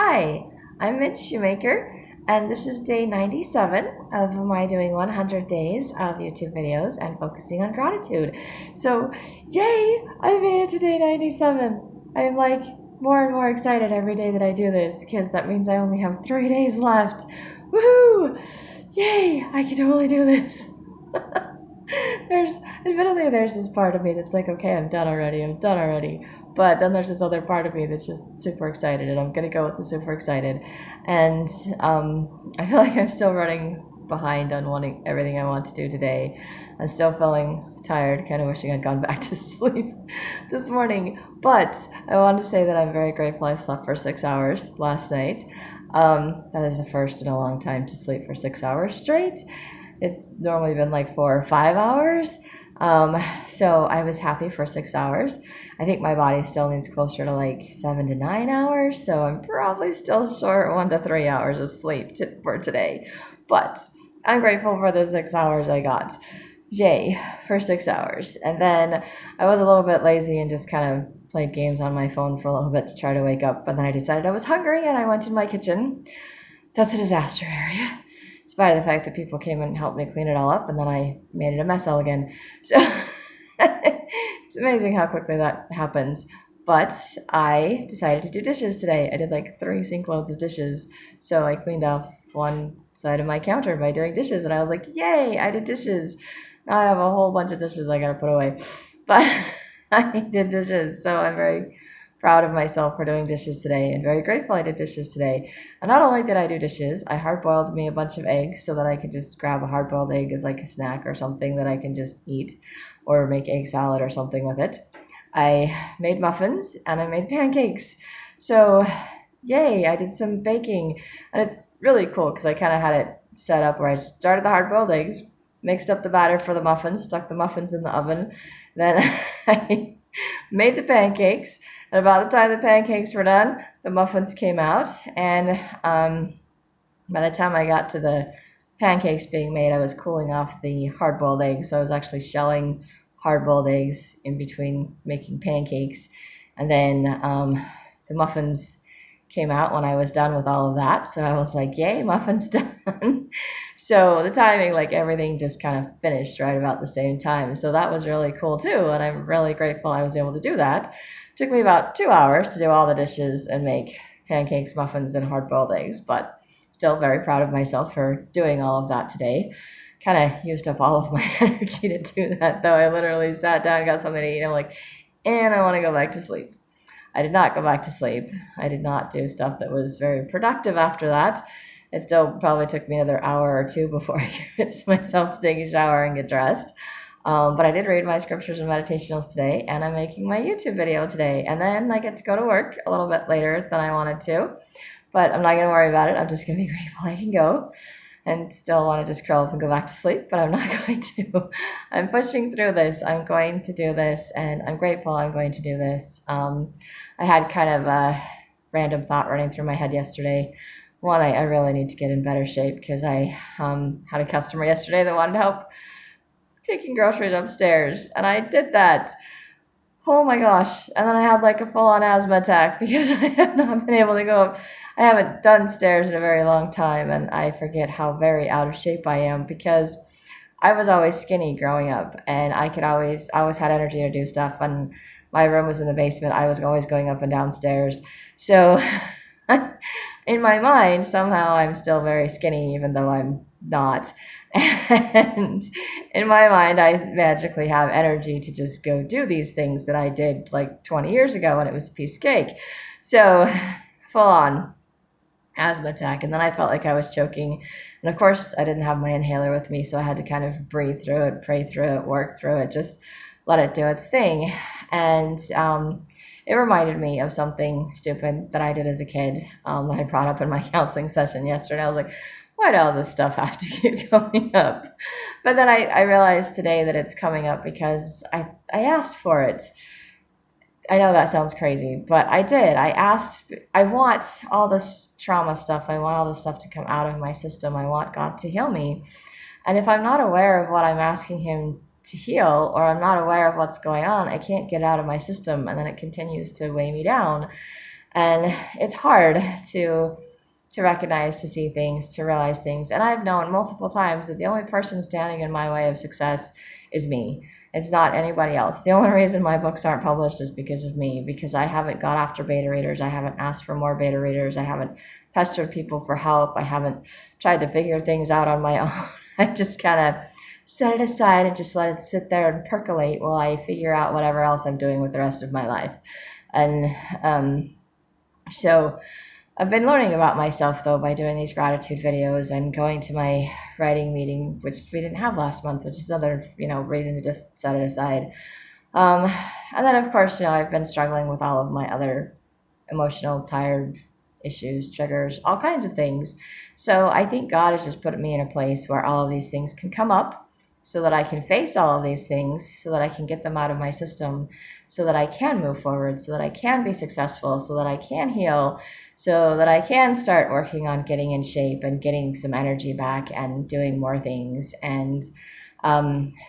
Hi, I'm Mitch Shoemaker, and this is day 97 of my doing 100 days of YouTube videos and focusing on gratitude. So, yay! I made it to day 97. I am like more and more excited every day that I do this because that means I only have 3 days left. Woohoo! Yay! I can totally do this. There's this part of me that's like, okay, I'm done already. But then there's this other part of me that's just super excited, and I'm gonna go with the super excited. And I feel like I'm still running behind on wanting everything I want to do today. I'm still feeling tired, kind of wishing I'd gone back to sleep this morning. But I want to say that I'm very grateful I slept for 6 hours last night. That is the first in a long time to sleep for 6 hours straight. It's normally been like 4 or 5 hours. So I was happy for 6 hours. I think my body still needs closer to like 7 to 9 hours. So I'm probably still short 1 to 3 hours of sleep for today. But I'm grateful for the 6 hours I got. Yay for 6 hours. And then I was a little bit lazy and just kind of played games on my phone for a little bit to try to wake up. But then I decided I was hungry and I went to my kitchen. That's a disaster area, despite the fact that people came and helped me clean it all up, and then I made it a mess all again. So it's amazing how quickly that happens. But I decided to do dishes today. I did like 3 sink loads of dishes. So I cleaned off one side of my counter by doing dishes, and I was like, yay, I did dishes. Now I have a whole bunch of dishes I gotta put away. But I did dishes, so I'm very proud of myself for doing dishes today and very grateful I did dishes today. And not only did I do dishes, I hard boiled me a bunch of eggs so that I could just grab a hard boiled egg as like a snack or something that I can just eat or make egg salad or something with it. I made muffins and I made pancakes. So, yay, I did some baking. And it's really cool because I kind of had it set up where I started the hard boiled eggs, mixed up the batter for the muffins, stuck the muffins in the oven, then I made the pancakes. And about the time the pancakes were done, the muffins came out. And by the time I got to the pancakes being made, I was cooling off the hard boiled eggs. So I was actually shelling hard boiled eggs in between making pancakes. And then the muffins came out when I was done with all of that. So I was like, yay, muffins done. So the timing, like everything just kind of finished right about the same time. So that was really cool too. And I'm really grateful I was able to do that. It took me about 2 hours to do all the dishes and make pancakes, muffins, and hard boiled eggs, but still very proud of myself for doing all of that today. Kind of used up all of my energy to do that, though. I literally sat down, got something to eat, and I'm like, and I want to go back to sleep. I did not go back to sleep. I did not do stuff that was very productive after that. It still probably took me another hour or two before I convinced myself to take a shower and get dressed. But I did read my scriptures and meditationals today, and I'm making my YouTube video today. And then I get to go to work a little bit later than I wanted to. But I'm not going to worry about it. I'm just going to be grateful I can go and still want to just curl up and go back to sleep, but I'm not going to. I'm pushing through this. I'm going to do this, and I'm grateful I'm going to do this. I had kind of a random thought running through my head yesterday. One, I really need to get in better shape because I had a customer yesterday that wanted help taking groceries upstairs, and I did that. Oh my gosh. And then I had like a full on asthma attack because I have not been able to go up. I haven't done stairs in a very long time, and I forget how very out of shape I am because I was always skinny growing up, and I always had energy to do stuff. And my room was in the basement. I was always going up and down stairs. So in my mind, somehow I'm still very skinny, even though I'm not. And in my mind, I magically have energy to just go do these things that I did like 20 years ago when it was a piece of cake. So full on asthma attack. And then I felt like I was choking. And of course, I didn't have my inhaler with me, so I had to kind of breathe through it, pray through it, work through it, just let it do its thing. And it reminded me of something stupid that I did as a kid that I brought up in my counseling session yesterday. I was like, why do all this stuff have to keep coming up? But then I realized today that it's coming up because I asked for it. I know that sounds crazy, but I did. I asked, I want all this trauma stuff. I want all this stuff to come out of my system. I want God to heal me. And if I'm not aware of what I'm asking Him to heal, or I'm not aware of what's going on, I can't get out of my system. And then it continues to weigh me down. And it's hard to recognize, to see things, to realize things. And I've known multiple times that the only person standing in my way of success is me. It's not anybody else. The only reason my books aren't published is because of me, because I haven't gone after beta readers. I haven't asked for more beta readers. I haven't pestered people for help. I haven't tried to figure things out on my own. I just kind of set it aside and just let it sit there and percolate while I figure out whatever else I'm doing with the rest of my life. And so I've been learning about myself, though, by doing these gratitude videos and going to my writing meeting, which we didn't have last month, which is another, reason to just set it aside. And then, of course, I've been struggling with all of my other emotional, tired issues, triggers, all kinds of things. So I think God has just put me in a place where all of these things can come up so that I can face all of these things, so that I can get them out of my system, so that I can move forward, so that I can be successful, so that I can heal, so that I can start working on getting in shape and getting some energy back and doing more things. And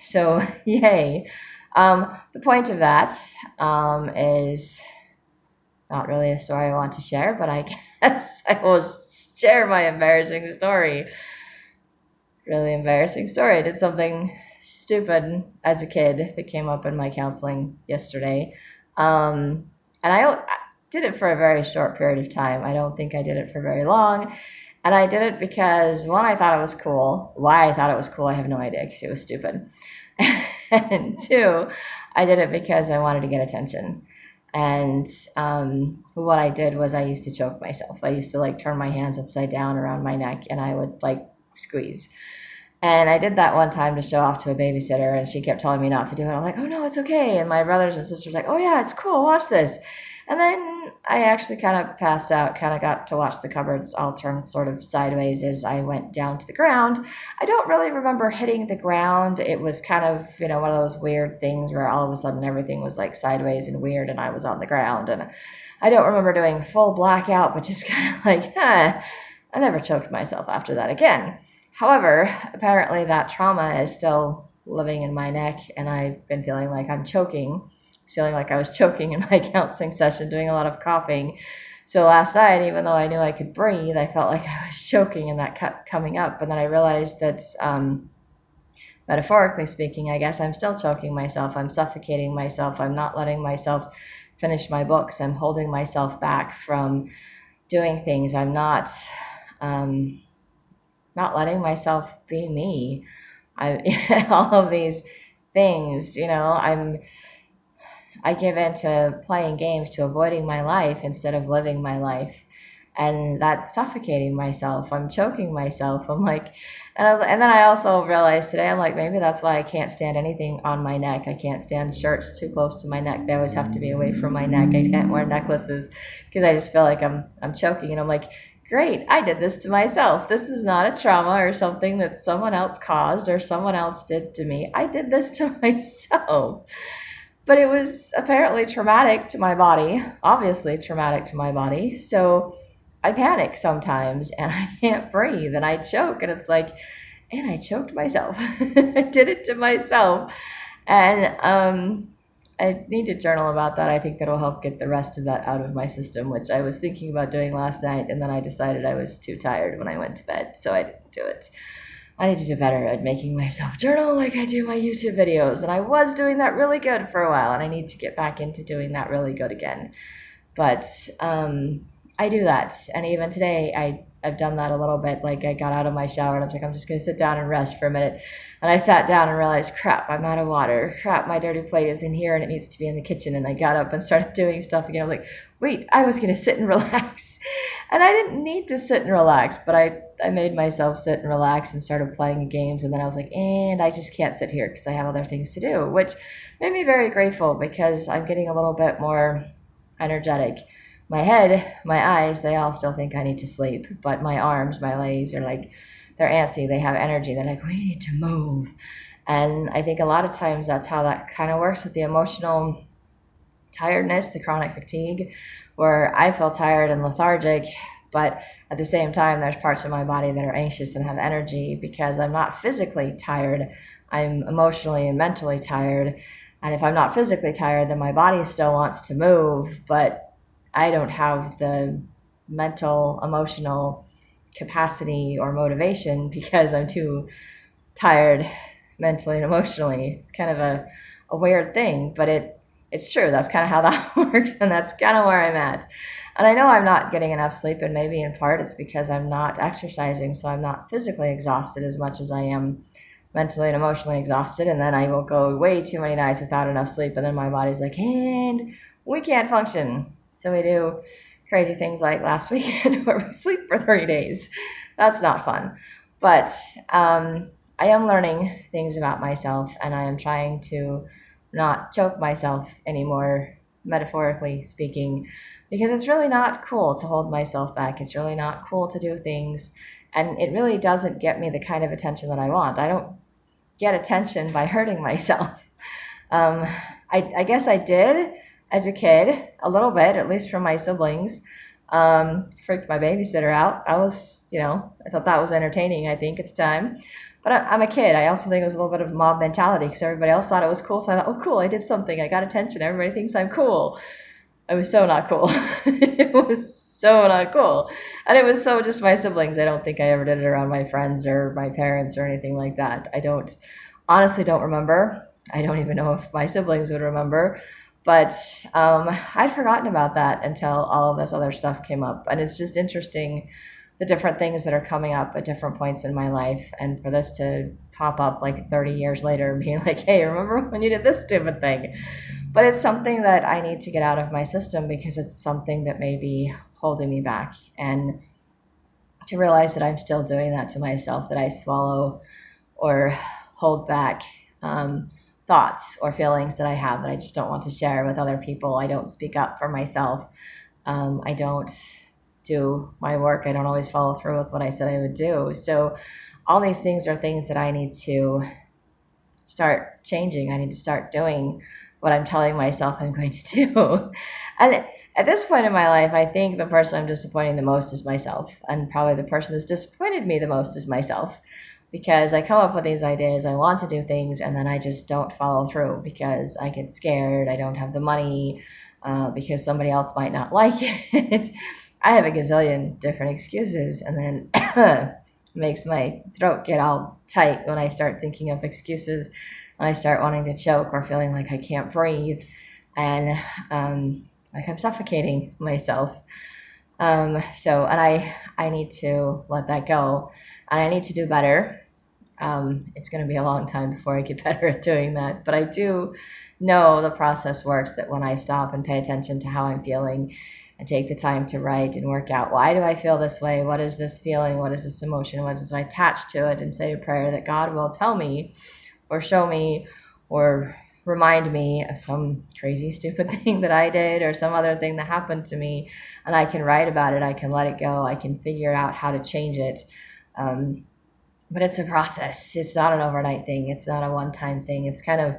so, yay. The point of that is not really a story I want to share, but I guess I will share my embarrassing story. Really embarrassing story. I did something stupid as a kid that came up in my counseling yesterday. And I did it for a very short period of time. I don't think I did it for very long. And I did it because, one, I thought it was cool. Why I thought it was cool, I have no idea, because it was stupid. And two, I did it because I wanted to get attention. And what I did was I used to choke myself. I used to turn my hands upside down around my neck, and I would squeeze. And I did that one time to show off to a babysitter, and she kept telling me not to do it. I'm like, oh no, it's okay. And my brothers and sisters were like, oh yeah, it's cool, watch this. And then I actually kind of passed out, kind of got to watch the cupboards all turn sort of sideways as I went down to the ground. I don't really remember hitting the ground. It was kind of, one of those weird things where all of a sudden everything was sideways and weird, and I was on the ground. And I don't remember doing full blackout, but just kind of I never choked myself after that again. However, apparently that trauma is still living in my neck, and I've been feeling like I'm choking. Feeling like I was choking in my counseling session, doing a lot of coughing. So last night, even though I knew I could breathe, I felt like I was choking, and that kept coming up. And then I realized that, metaphorically speaking, I guess I'm still choking myself. I'm suffocating myself. I'm not letting myself finish my books. I'm holding myself back from doing things. I'm not letting myself be me. All of these things, I give in to playing games, to avoiding my life instead of living my life. And that's suffocating myself. I'm choking myself. I'm and then I also realized today, I'm like, maybe that's why I can't stand anything on my neck. I can't stand shirts too close to my neck. They always have to be away from my neck. I can't wear necklaces because I just feel like I'm choking. And I'm like, great, I did this to myself. This is not a trauma or something that someone else caused or someone else did to me. I did this to myself. But it was apparently traumatic to my body, obviously traumatic to my body. So I panic sometimes, and I can't breathe, and I choke, and it's and I choked myself. I did it to myself. And I need to journal about that. I think that'll help get the rest of that out of my system, which I was thinking about doing last night, and then I decided I was too tired when I went to bed, so I didn't do it. I need to do better at making myself journal like I do my YouTube videos. And I was doing that really good for a while, and I need to get back into doing that really good again. But I do that. And even today, I've done that a little bit. I got out of my shower, and I was like, I'm just going to sit down and rest for a minute. And I sat down and realized, crap, I'm out of water. Crap, my dirty plate is in here, and it needs to be in the kitchen. And I got up and started doing stuff again. I'm like, wait, I was going to sit and relax. And I didn't need to sit and relax, but I made myself sit and relax and started playing games. And then I was like, and I just can't sit here because I have other things to do, which made me very grateful because I'm getting a little bit more energetic. My head, my eyes, they all still think I need to sleep, but my arms, my legs are they're antsy. They have energy. They're like, we need to move. And I think a lot of times that's how that kind of works with the emotional tiredness, the chronic fatigue, where I feel tired and lethargic, but at the same time, there's parts of my body that are anxious and have energy because I'm not physically tired. I'm emotionally and mentally tired. And if I'm not physically tired, then my body still wants to move, but I don't have the mental, emotional capacity or motivation because I'm too tired mentally and emotionally. It's kind of a weird thing, but it's true. That's kind of how that works, and that's kind of where I'm at. And I know I'm not getting enough sleep, and maybe in part it's because I'm not exercising, so I'm not physically exhausted as much as I am mentally and emotionally exhausted. And then I will go way too many nights without enough sleep, and then my body's like, and we can't function. So we do crazy things like last weekend where we sleep for 30 days. That's not fun. But I am learning things about myself, and I am trying to not choke myself anymore, metaphorically speaking, because it's really not cool to hold myself back. It's really not cool to do things, and it really doesn't get me the kind of attention that I want. I don't get attention by hurting myself. Um, I guess I did as a kid, a little bit, at least from my siblings. Freaked my babysitter out. I thought that was entertaining, I think, at the time. But I'm a kid. I also think it was a little bit of mob mentality because everybody else thought it was cool. So I thought, oh, cool, I did something. I got attention. Everybody thinks I'm cool. I was so not cool. It was so not cool. And it was so just my siblings. I don't think I ever did it around my friends or my parents or anything like that. I honestly don't remember. I don't even know if my siblings would remember. But I'd forgotten about that until all of this other stuff came up. And it's just interesting the different things that are coming up at different points in my life. And for this to pop up like 30 years later, being like, hey, remember when you did this stupid thing? But it's something that I need to get out of my system because it's something that may be holding me back. And to realize that I'm still doing that to myself, that I swallow or hold back thoughts or feelings that I have that I just don't want to share with other people. I don't speak up for myself. I don't do my work. I don't always follow through with what I said I would do. So all these things are things that I need to start changing. I need to start doing what I'm telling myself I'm going to do. And at this point in my life, I think the person I'm disappointing the most is myself. And probably the person that's disappointed me the most is myself. Because I come up with these ideas, I want to do things, and then I just don't follow through because I get scared, I don't have the money, because somebody else might not like it. I have a gazillion different excuses, and then makes my throat get all tight when I start thinking of excuses. When I start wanting to choke or feeling like I can't breathe, and like I'm suffocating myself. And I need to let that go, and I need to do better. It's going to be a long time before I get better at doing that, but I do know the process works, that when I stop and pay attention to how I'm feeling and take the time to write and work out, why do I feel this way? What is this feeling? What is this emotion? What is I attach to it? And say a prayer that God will tell me or show me or remind me of some crazy stupid thing that I did or some other thing that happened to me, and I can write about it. I can let it go. I can figure out how to change it. But it's a process. It's not an overnight thing. It's not a one-time thing. It's kind of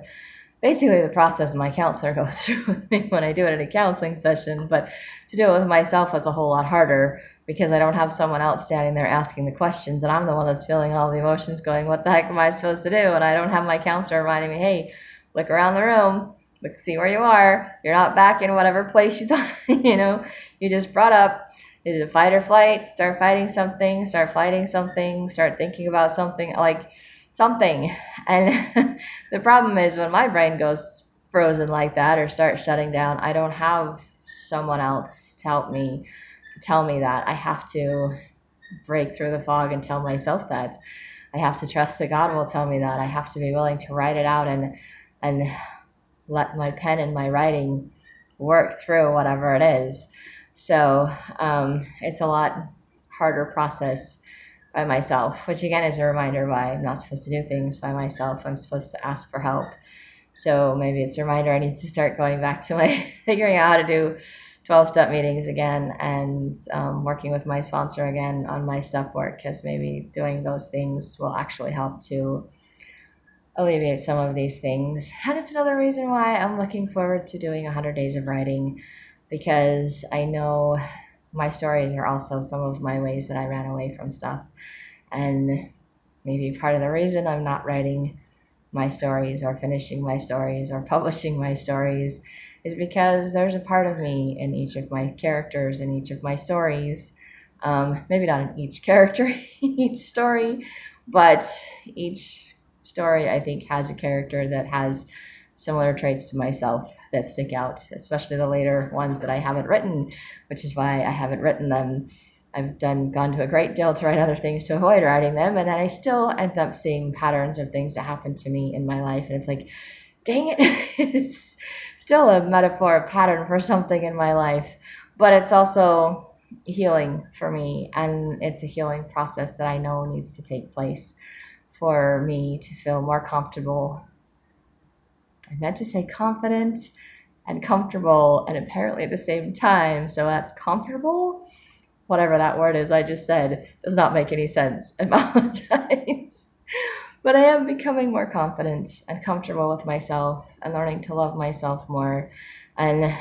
basically the process my counselor goes through with me when I do it in a counseling session. But to do it with myself is a whole lot harder because I don't have someone else standing there asking the questions, and I'm the one that's feeling all the emotions going, what the heck am I supposed to do? And I don't have my counselor reminding me, hey, look around the room, look, see where you are. You're not back in whatever place you thought, you just brought up. Is it fight or flight? Start fighting something, start fighting something, start thinking about something, like something. And the problem is when my brain goes frozen like that or starts shutting down, I don't have someone else to help me, to tell me that. I have to break through the fog and tell myself that. I have to trust that God will tell me that. I have to be willing to write it out and let my pen and my writing work through whatever it is. So it's a lot harder process by myself, which again is a reminder why I'm not supposed to do things by myself. I'm supposed to ask for help. So maybe it's a reminder I need to start going back to my figuring out how to do 12-step meetings again and working with my sponsor again on my step work, because maybe doing those things will actually help to alleviate some of these things. And it's another reason why I'm looking forward to doing 100 days of writing, because I know my stories are also some of my ways that I ran away from stuff. And maybe part of the reason I'm not writing my stories or finishing my stories or publishing my stories is because there's a part of me in each of my characters, in each of my stories. Maybe not in each character, each story, but each story I think has a character that has similar traits to myself that stick out, especially the later ones that I haven't written, which is why I haven't written them. I've gone to a great deal to write other things to avoid writing them, and then I still end up seeing patterns of things that happen to me in my life, and it's like, dang it, it's still a metaphor, a pattern for something in my life, but it's also healing for me, and it's a healing process that I know needs to take place for me to feel more comfortable. I meant to say confident and comfortable, and apparently at the same time, so that's comfortable. Whatever that word is I just said does not make any sense. I apologize. But I am becoming more confident and comfortable with myself and learning to love myself more and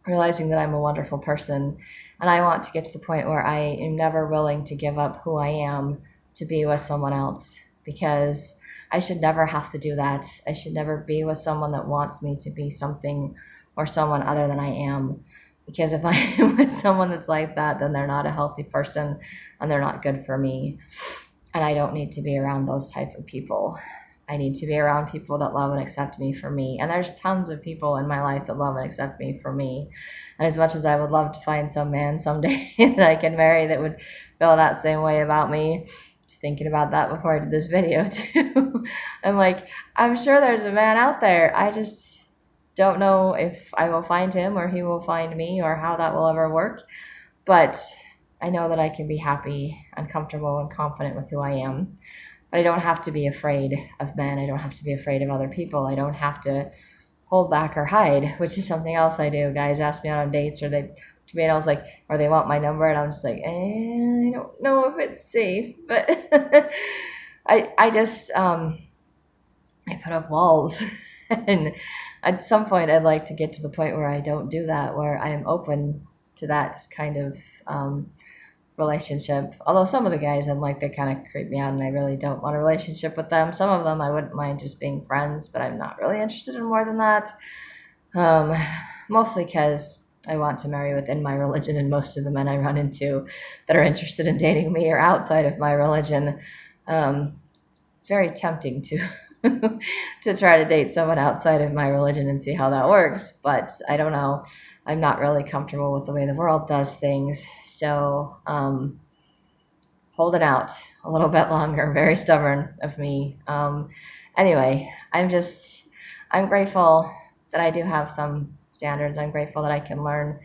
realizing that I'm a wonderful person. And I want to get to the point where I am never willing to give up who I am to be with someone else, because I should never have to do that. I should never be with someone that wants me to be something or someone other than I am. Because if I am with someone that's like that, then they're not a healthy person and they're not good for me. And I don't need to be around those type of people. I need to be around people that love and accept me for me. And there's tons of people in my life that love and accept me for me. And as much as I would love to find some man someday that I can marry that would feel that same way about me, just thinking about that before I did this video too. I'm like, I'm sure there's a man out there. I just don't know if I will find him or he will find me or how that will ever work. But I know that I can be happy and comfortable and confident with who I am. But I don't have to be afraid of men. I don't have to be afraid of other people. I don't have to hold back or hide, which is something else I do. Guys ask me out on dates, or they to me, and I was like, or they want my number, and I'm just like, I don't know if it's safe, but I just I put up walls, and at some point I'd like to get to the point where I don't do that, where I am open to that kind of relationship. Although some of the guys I'm like, they kind of creep me out and I really don't want a relationship with them. Some of them I wouldn't mind just being friends, but I'm not really interested in more than that. Um, Mostly because I want to marry within my religion, and most of the men I run into that are interested in dating me are outside of my religion. It's very tempting to to try to date someone outside of my religion and see how that works, but I don't know. I'm not really comfortable with the way the world does things, so holding out a little bit longer. Very stubborn of me. Anyway, I'm grateful that I do have some standards. I'm grateful that I can learn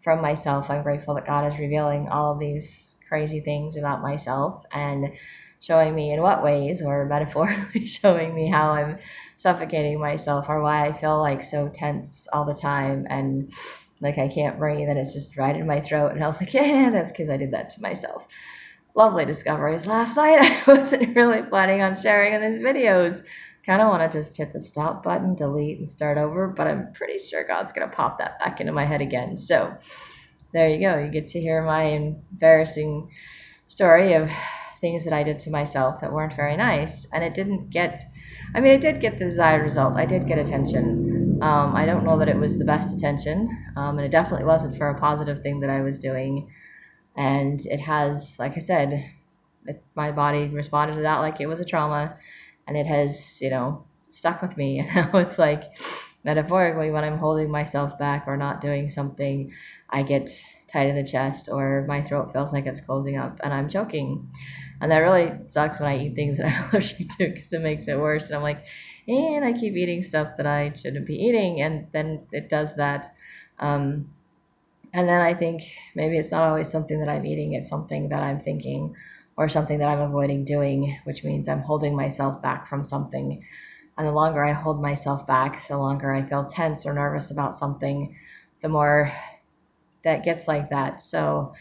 from myself. I'm grateful that God is revealing all of these crazy things about myself and showing me in what ways, or metaphorically showing me how I'm suffocating myself, or why I feel like so tense all the time and like I can't breathe and it's just right in my throat. And I was like, yeah, that's because I did that to myself. Lovely discoveries last night. I wasn't really planning on sharing in these videos. Kind of want to just hit the stop button, delete, and start over, but I'm pretty sure God's going to pop that back into my head again. So there you go. You get to hear my embarrassing story of things that I did to myself that weren't very nice. And it did get the desired result. I did get attention. I don't know that it was the best attention, and it definitely wasn't for a positive thing that I was doing. And it has, like I said, my body responded to that like it was a trauma, and it has, stuck with me. And now it's like, metaphorically, when I'm holding myself back or not doing something, I get tight in the chest, or my throat feels like it's closing up and I'm choking. And that really sucks when I eat things that I'm allergic to, because it makes it worse. And I'm like, and I keep eating stuff that I shouldn't be eating, and then it does that. And then I think maybe it's not always something that I'm eating, it's something that I'm thinking or something that I'm avoiding doing, which means I'm holding myself back from something. And the longer I hold myself back, the longer I feel tense or nervous about something, the more that gets like that. So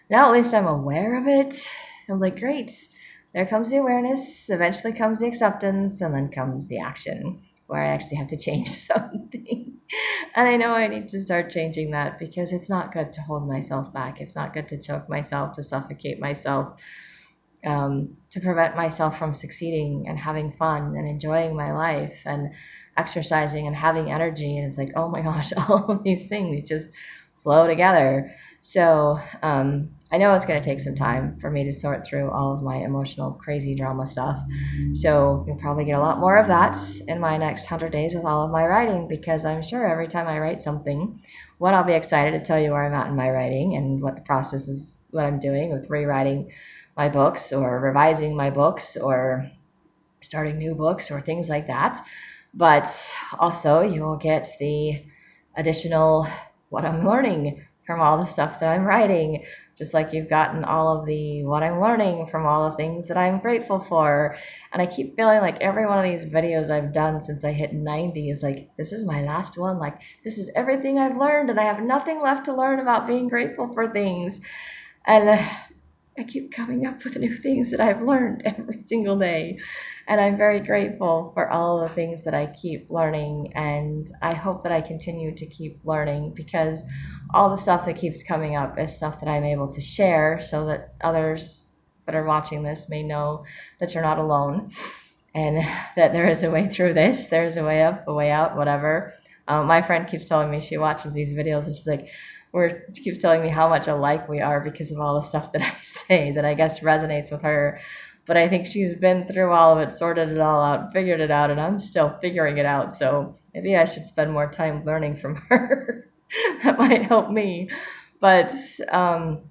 now at least I'm aware of it. I'm like, great, there comes the awareness, eventually comes the acceptance, and then comes the action where I actually have to change something. And I know I need to start changing that, because it's not good to hold myself back. It's not good to choke myself, to suffocate myself, to prevent myself from succeeding and having fun and enjoying my life. And exercising and having energy, and it's like, oh my gosh, all of these things just flow together. So I know it's going to take some time for me to sort through all of my emotional crazy drama stuff. So you'll probably get a lot more of that in my next 100 days with all of my writing, because I'm sure every time I write something, one, I'll be excited to tell you where I'm at in my writing and what the process is, what I'm doing with rewriting my books or revising my books or starting new books or things like that. But also you'll get the additional what I'm learning from all the stuff that I'm writing, just like you've gotten all of the what I'm learning from all the things that I'm grateful for. And I keep feeling like every one of these videos I've done since I hit 90 is like, this is my last one. Like, this is everything I've learned, and I have nothing left to learn about being grateful for things. And I keep coming up with new things that I've learned every single day. And I'm very grateful for all the things that I keep learning. And I hope that I continue to keep learning, because all the stuff that keeps coming up is stuff that I'm able to share so that others that are watching this may know that you're not alone and that there is a way through this. There's a way up, a way out, whatever. My friend keeps telling me, she watches these videos and she's like, she keeps telling me how much alike we are because of all the stuff that I say that I guess resonates with her. But I think she's been through all of it, sorted it all out, figured it out, and I'm still figuring it out. So maybe I should spend more time learning from her. That might help me. But I'm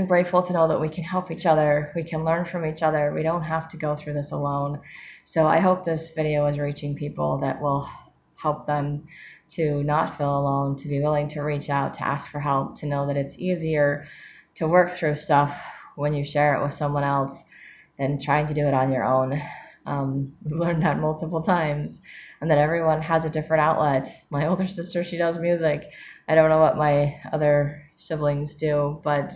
grateful to know that we can help each other. We can learn from each other. We don't have to go through this alone. So I hope this video is reaching people that will help them to not feel alone, to be willing to reach out, to ask for help, to know that it's easier to work through stuff when you share it with someone else than trying to do it on your own. We've learned that multiple times, and that everyone has a different outlet. My older sister, she does music. I don't know what my other siblings do, but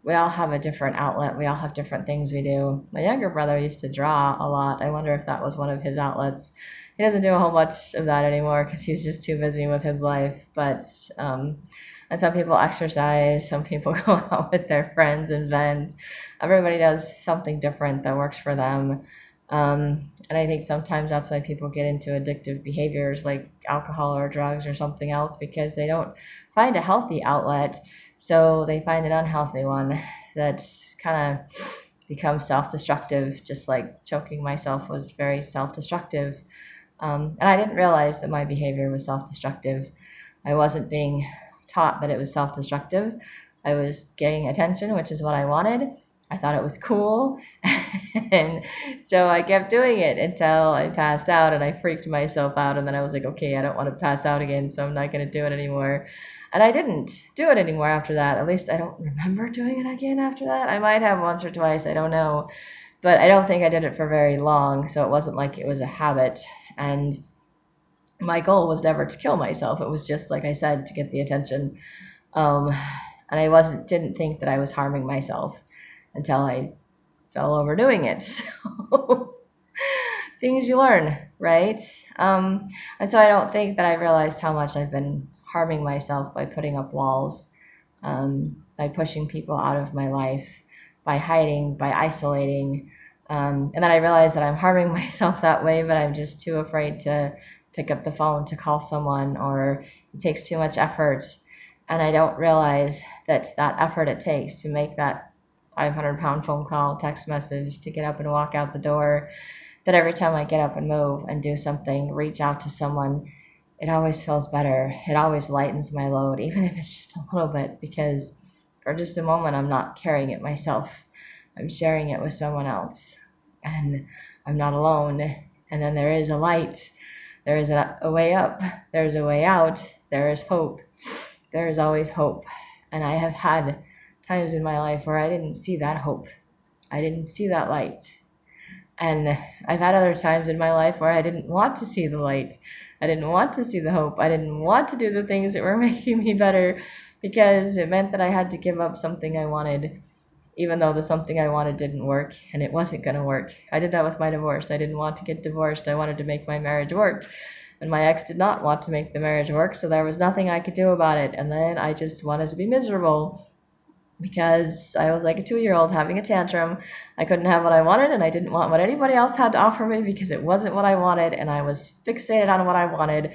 we all have a different outlet. We all have different things we do. My younger brother used to draw a lot. I wonder if that was one of his outlets. He doesn't do a whole much of that anymore because he's just too busy with his life. But and some people exercise, some people go out with their friends and vent. Everybody does something different that works for them. And I think sometimes that's why people get into addictive behaviors like alcohol or drugs or something else, because they don't find a healthy outlet. So they find an unhealthy one that kind of becomes self-destructive, just like choking myself was very self-destructive. And I didn't realize that my behavior was self-destructive. I wasn't being taught that it was self-destructive. I was getting attention, which is what I wanted. I thought it was cool. And so I kept doing it until I passed out and I freaked myself out. And then I was like, okay, I don't want to pass out again, so I'm not going to do it anymore. And I didn't do it anymore after that. At least I don't remember doing it again after that. I might have once or twice, I don't know. But I don't think I did it for very long, so it wasn't like it was a habit. And my goal was never to kill myself. It was just, like I said, to get the attention. And I didn't think that I was harming myself until I fell over doing it. So things you learn, right? And so I don't think that I realized how much I've been harming myself by putting up walls, by pushing people out of my life, by hiding, by isolating. And then I realized that I'm harming myself that way, but I'm just too afraid to pick up the phone to call someone, or it takes too much effort. And I don't realize that effort it takes to make that 500-pound phone call, text message, to get up and walk out the door, that every time I get up and move and do something, reach out to someone, it always feels better. It always lightens my load, even if it's just a little bit, because for just a moment, I'm not carrying it myself. I'm sharing it with someone else, and I'm not alone. And then there is a light. There is a way up. There's a way out. There is hope. There is always hope. And I have had times in my life where I didn't see that hope. I didn't see that light. And I've had other times in my life where I didn't want to see the light. I didn't want to see the hope. I didn't want to do the things that were making me better, because it meant that I had to give up something I wanted, even though the something I wanted didn't work, and it wasn't going to work. I did that with my divorce. I didn't want to get divorced. I wanted to make my marriage work. And my ex did not want to make the marriage work, so there was nothing I could do about it. And then I just wanted to be miserable. because I was like a 2-year-old having a tantrum. I couldn't have what I wanted, and I didn't want what anybody else had to offer me because it wasn't what I wanted, and I was fixated on what I wanted,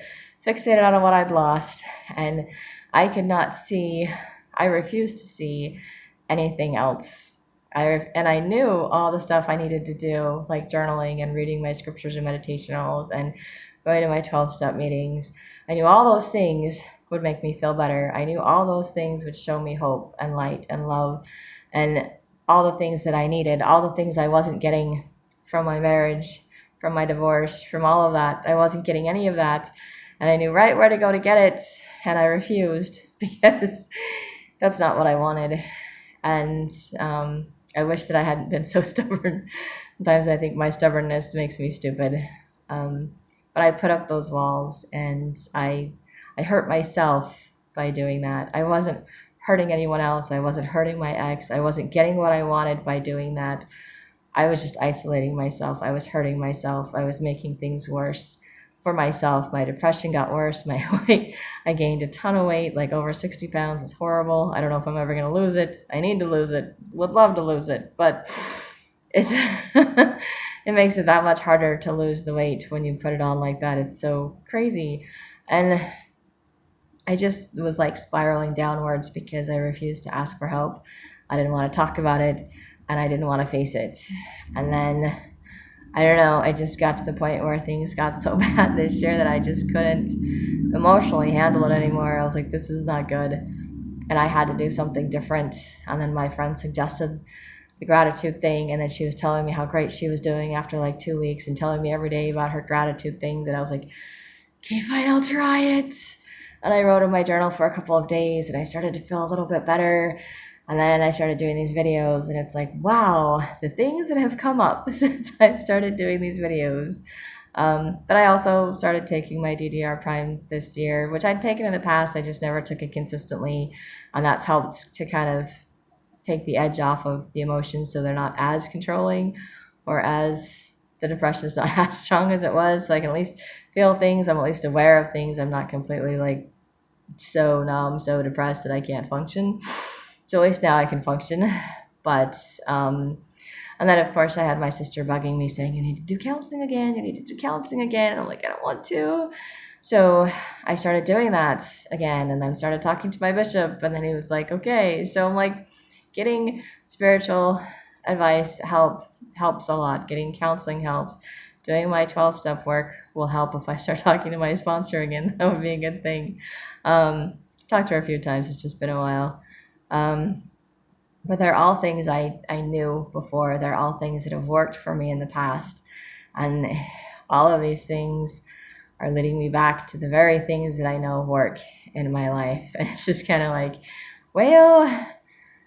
fixated on what I'd lost, and I could not see, I refused to see anything else. And I knew all the stuff I needed to do, like journaling and reading my scriptures and meditationals and going to my 12-step meetings. I knew all those things would make me feel better. I knew all those things would show me hope and light and love and all the things that I needed, all the things I wasn't getting from my marriage, from my divorce, from all of that. I wasn't getting any of that. And I knew right where to go to get it. And I refused because that's not what I wanted. And I wish that I hadn't been so stubborn. Sometimes I think my stubbornness makes me stupid. But I put up those walls, and I hurt myself by doing that. I wasn't hurting anyone else. I wasn't hurting my ex. I wasn't getting what I wanted by doing that. I was just isolating myself. I was hurting myself. I was making things worse for myself. My depression got worse. My weight, I gained a ton of weight, like over 60 pounds. It's horrible. I don't know if I'm ever going to lose it. I need to lose it. Would love to lose it, but it's it makes it that much harder to lose the weight when you put it on like that. It's so crazy. And I just was like spiraling downwards because I refused to ask for help. I didn't want to talk about it, and I didn't want to face it. And then, I don't know, I just got to the point where things got so bad this year that I just couldn't emotionally handle it anymore. I was like, this is not good. And I had to do something different. And then my friend suggested the gratitude thing, and then she was telling me how great she was doing after like 2 weeks and telling me every day about her gratitude things. And I was like, okay, fine, I'll try it. And I wrote in my journal for a couple of days, and I started to feel a little bit better. And then I started doing these videos, and it's like, wow, the things that have come up since I started doing these videos. But I also started taking my DDR Prime this year, which I'd taken in the past. I just never took it consistently. And that's helped to kind of take the edge off of the emotions so they're not as controlling, or as the depression is not as strong as it was. So I can at least feel things. I'm at least aware of things. I'm not completely like so numb, so depressed that I can't function. So at least now I can function. But and then of course I had my sister bugging me saying, you need to do counseling again, you need to do counseling again. And I'm like, I don't want to. So I started doing that again, and then started talking to my bishop, and then he was like, okay. So I'm like, getting spiritual advice helps a lot. Getting counseling helps. Doing my 12-step work will help if I start talking to my sponsor again. That would be a good thing. Talked to her a few times. It's just been a while. But they're all things I knew before. They're all things that have worked for me in the past. And all of these things are leading me back to the very things that I know work in my life. And it's just kind of like, well,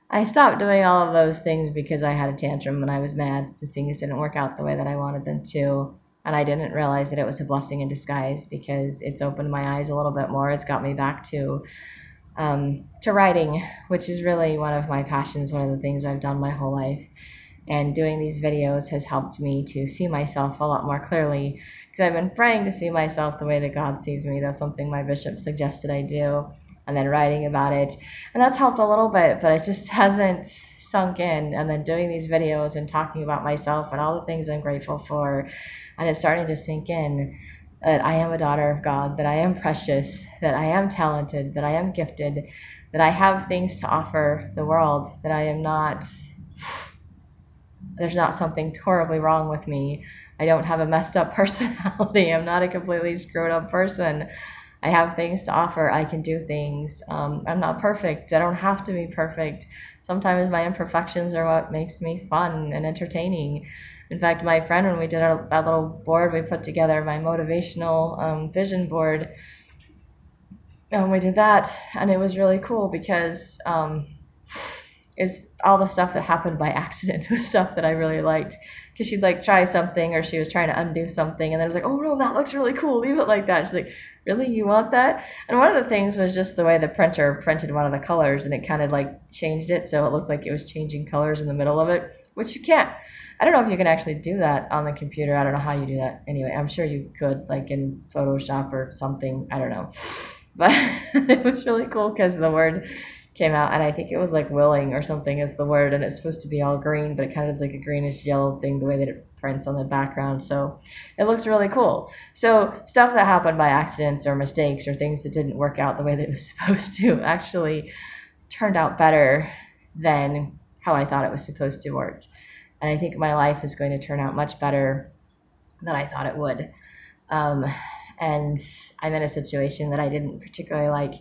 I stopped doing all of those things because I had a tantrum and I was mad that things didn't work out the way that I wanted them to. And I didn't realize that it was a blessing in disguise, because it's opened my eyes a little bit more. It's got me back to writing, which is really one of my passions, one of the things I've done my whole life. And doing these videos has helped me to see myself a lot more clearly, because I've been praying to see myself the way that God sees me. That's something my bishop suggested I do. And then writing about it. And that's helped a little bit, but it just hasn't sunk in. And then doing these videos and talking about myself and all the things I'm grateful for. And it's starting to sink in that I am a daughter of God, that I am precious, that I am talented, that I am gifted, that I have things to offer the world, that I am not, there's not something horribly wrong with me. I don't have a messed up personality. I'm not a completely screwed up person. I have things to offer. I can do things. I'm not perfect. I don't have to be perfect. Sometimes my imperfections are what makes me fun and entertaining. In fact, my friend, when we did that little board we put together, my motivational vision board, we did that, and it was really cool because is all the stuff that happened by accident was stuff that I really liked, because she'd like try something, or she was trying to undo something, and then it was like, oh no, that looks really cool, leave it like that. She's like, really, you want that? And one of the things was just the way the printer printed one of the colors, and it kind of like changed it so it looked like it was changing colors in the middle of it, which you can't. I don't know if you can actually do that on the computer. I don't know how you do that. Anyway, I'm sure you could, like in Photoshop or something. I don't know. But it was really cool because the word came out, and I think it was like willing or something is the word, and it's supposed to be all green, but it kind of is like a greenish yellow thing the way that it prints on the background. So it looks really cool. So stuff that happened by accidents or mistakes or things that didn't work out the way that it was supposed to actually turned out better than how I thought it was supposed to work. And I think my life is going to turn out much better than I thought it would. Um, and I'm in a situation that I didn't particularly like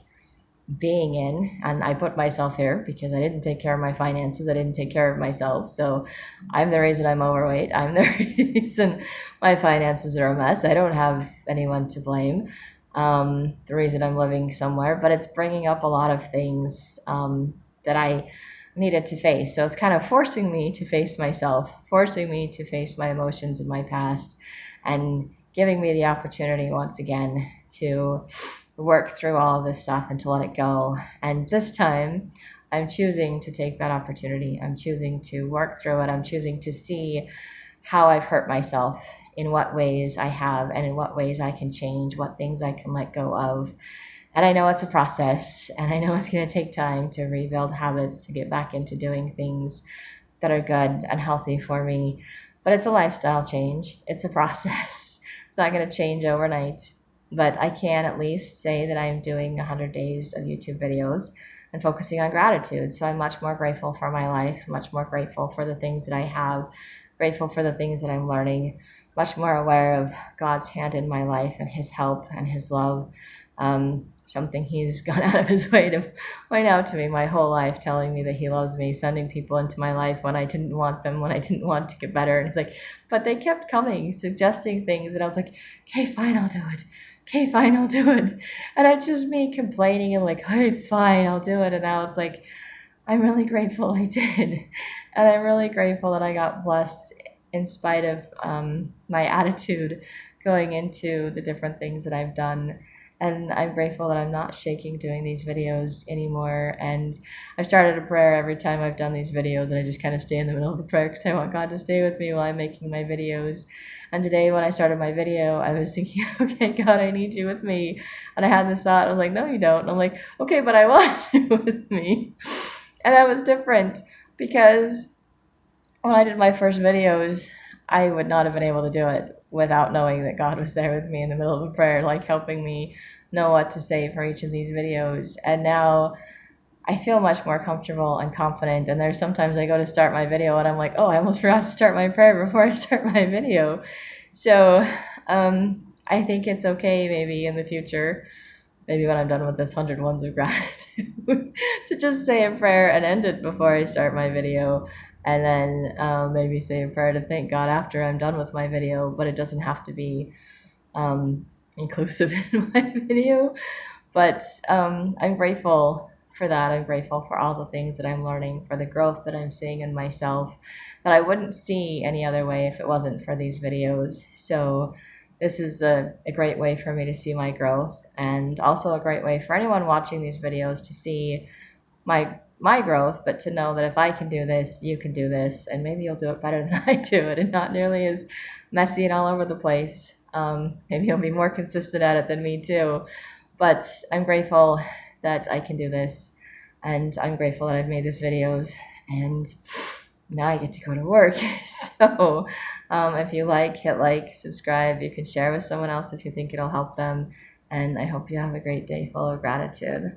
being in, and I put myself here because I didn't take care of my finances. I didn't take care of myself. So I'm the reason I'm overweight. I'm the reason my finances are a mess. I don't have anyone to blame. The reason I'm living somewhere, but it's bringing up a lot of things that I needed to face. So it's kind of forcing me to face myself, forcing me to face my emotions in my past, and giving me the opportunity once again to work through all of this stuff and to let it go. And this time, I'm choosing to take that opportunity. I'm choosing to work through it. I'm choosing to see how I've hurt myself, in what ways I have, and in what ways I can change, what things I can let go of. And I know it's a process, and I know it's going to take time to rebuild habits, to get back into doing things that are good and healthy for me. But it's a lifestyle change. It's a process. It's not going to change overnight. But I can at least say that I'm doing 100 days of YouTube videos and focusing on gratitude. So I'm much more grateful for my life, much more grateful for the things that I have, grateful for the things that I'm learning, much more aware of God's hand in my life and His help and His love. Something He's gone out of His way to point out to me my whole life, telling me that He loves me, sending people into my life when I didn't want them, when I didn't want to get better. And He's like, but they kept coming, suggesting things. And I was like, okay, fine, I'll do it. Okay, fine, I'll do it. And it's just me complaining and like, hey, fine, I'll do it. And now it's like, I'm really grateful I did. And I'm really grateful that I got blessed in spite of my attitude going into the different things that I've done. And I'm grateful that I'm not shaking doing these videos anymore. And I've started a prayer every time I've done these videos, and I just kind of stay in the middle of the prayer because I want God to stay with me while I'm making my videos. And today when I started my video, I was thinking, okay, God, I need you with me. And I had this thought, I was like, no, you don't. And I'm like, okay, but I want you with me. And that was different because when I did my first videos, I would not have been able to do it without knowing that God was there with me in the middle of a prayer, like helping me know what to say for each of these videos. And now I feel much more comfortable and confident. And there's sometimes I go to start my video and I'm like, oh, I almost forgot to start my prayer before I start my video. So I think it's okay maybe in the future, maybe when I'm done with this 100 ones of gratitude, to just say a prayer and end it before I start my video. And then maybe say a prayer to thank God after I'm done with my video, but it doesn't have to be inclusive in my video. But I'm grateful for that. I'm grateful for all the things that I'm learning, for the growth that I'm seeing in myself that I wouldn't see any other way if it wasn't for these videos. So this is a great way for me to see my growth, and also a great way for anyone watching these videos to see my growth, but to know that if I can do this, you can do this, and maybe you'll do it better than I do it, and not nearly as messy and all over the place. Maybe you'll be more consistent at it than me too. But I'm grateful that I can do this, and I'm grateful that I've made these videos, and now I get to go to work. So if you hit like, subscribe. You can share with someone else if you think it'll help them, and I hope you have a great day full of gratitude.